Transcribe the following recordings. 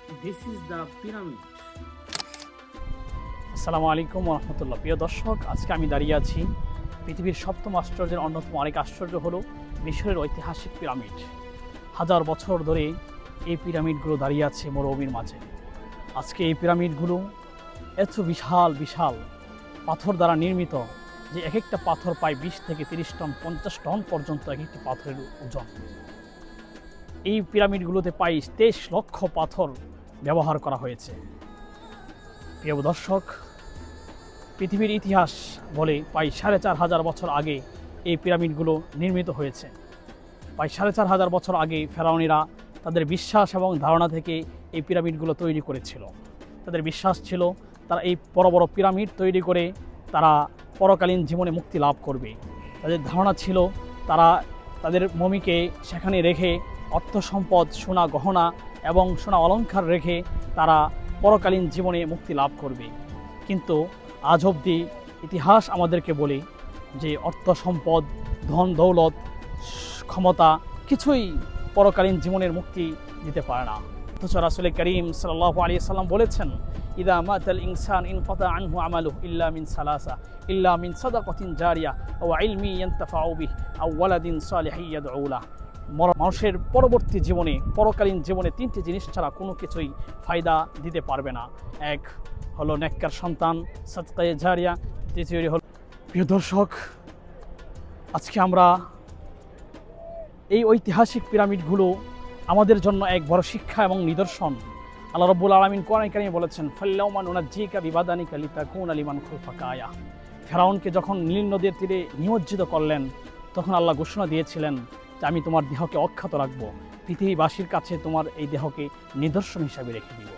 This is the pyramid. আসসালামু আলাইকুম রহমতুল্লাহ। প্রিয় দর্শক, আজকে আমি দাঁড়িয়ে আছি পৃথিবীর সপ্তম আশ্চর্যের অন্যতম আরেক আশ্চর্য হলো মিশরের ঐতিহাসিক পিরামিড। হাজার বছর ধরে এই পিরামিডগুলো দাঁড়িয়ে আছে মরুভূমির মাঝে। আজকে এই পিরামিডগুলো এত বিশাল বিশাল পাথর দ্বারা নির্মিত যে এক একটা পাথর প্রায় 20 থেকে 30 টন 50 টন পর্যন্ত এক একটি পাথরের ওজন। এই পিরামিডগুলোতে প্রায় 23 লক্ষ পাথর ব্যবহার করা হয়েছে। প্রিয় দর্শক, পৃথিবীর ইতিহাস বলে প্রায় 4,500 বছর আগে এই পিরামিডগুলো নির্মিত হয়েছে। প্রায় 4,500 বছর আগে ফেরাউনিরা তাদের বিশ্বাস এবং ধারণা থেকে এই পিরামিডগুলো তৈরি করেছিল। তাদের বিশ্বাস ছিল তারা এই বড় বড় পিরামিড তৈরি করে তারা পরকালীন জীবনে মুক্তি লাভ করবে। তাদের ধারণা ছিল তারা তাদের মমিকে সেখানে রেখে অর্থ সম্পদ, সোনা গহনা এবং সোনা অলংকার রেখে তারা পরকালীন জীবনে মুক্তি লাভ করবে। কিন্তু আজ অবধি ইতিহাস আমাদেরকে বলে যে অর্থ সম্পদ, ধন দৌলত, ক্ষমতা কিছুই পরকালীন জীবনের মুক্তি দিতে পারে না। অথচ রাসূল করিম সাল্লাল্লাহু আলাইহি সাল্লাম বলেছেন, ইদা মাতাল ইনসান ইনকাতা আনহু আমালুহু ইল্লা মিন সালাসা ইল্লা মিন সাদাকাতিন জারিয়া আও ইলমি ইয়ানতাফাউ বিহি আও ওয়ালাদিন সালিহিন ইয়াদউ লাহু। মানুষের পরবর্তী জীবনে, পরকালীন জীবনে 3টি জিনিস ছাড়া কোনো কিছুই ফায়দা দিতে পারবে না। এক হলো নেককার সন্তান, সাদকায়ে জারিয়া। দ্বিতীয়টি হলো, প্রিয় দর্শক, আজকে আমরা এই ঐতিহাসিক পিরামিডগুলো আমাদের জন্য এক বড় শিক্ষা এবং নিদর্শন। আল্লাহ রাব্বুল আলামিন কোরআনে কারিমে বলেছেন, ফাল্লাউমা নুনাজ্জিকা বিবাদানিকা লিতাকুনা লিমান খালফাকা আয়া। ফেরাউনকে যখন নীল নদীর তীরে নিমজ্জিত করলেন, তখন আল্লাহ ঘোষণা দিয়েছিলেন যে আমি তোমার দেহকে অক্ষত রাখব, পৃথিবীবাসীর কাছে তোমার এই দেহকে নিদর্শন হিসাবে রেখে দিব।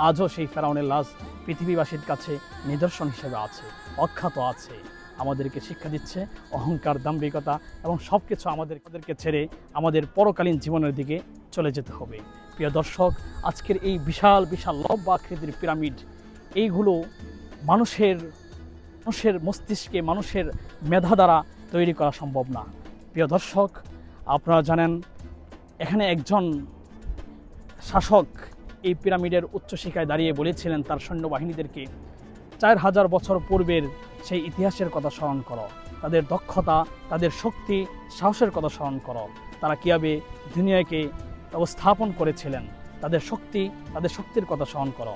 আজও সেই ফেরাউনের লাশ পৃথিবীবাসীর কাছে নিদর্শন হিসেবে আছে, অক্ষত আছে। আমাদেরকে শিক্ষা দিচ্ছে অহংকার, দাম্ভিকতা এবং সব কিছু আমাদেরকে ছেড়ে আমাদের পরকালীন জীবনের দিকে চলে যেতে হবে। প্রিয় দর্শক, আজকের এই বিশাল বিশাল লম্বা আকৃতির পিরামিড, এইগুলো মানুষের মস্তিষ্কে, মানুষের মেধা দ্বারা তৈরি করা সম্ভব না। প্রিয় দর্শক, আপনারা জানেন এখানে একজন শাসক এই পিরামিডের উচ্চশিখায় দাঁড়িয়ে বলেছিলেন তার সৈন্যবাহিনীদেরকে, 4,000 বছর পূর্বের সেই ইতিহাসের কথা স্মরণ করো, তাদের দক্ষতা, তাদের শক্তি, সাহসের কথা স্মরণ করো, তারা কীভাবে দুনিয়াকে স্থাপন করেছিলেন, তাদের শক্তির কথা স্মরণ করো।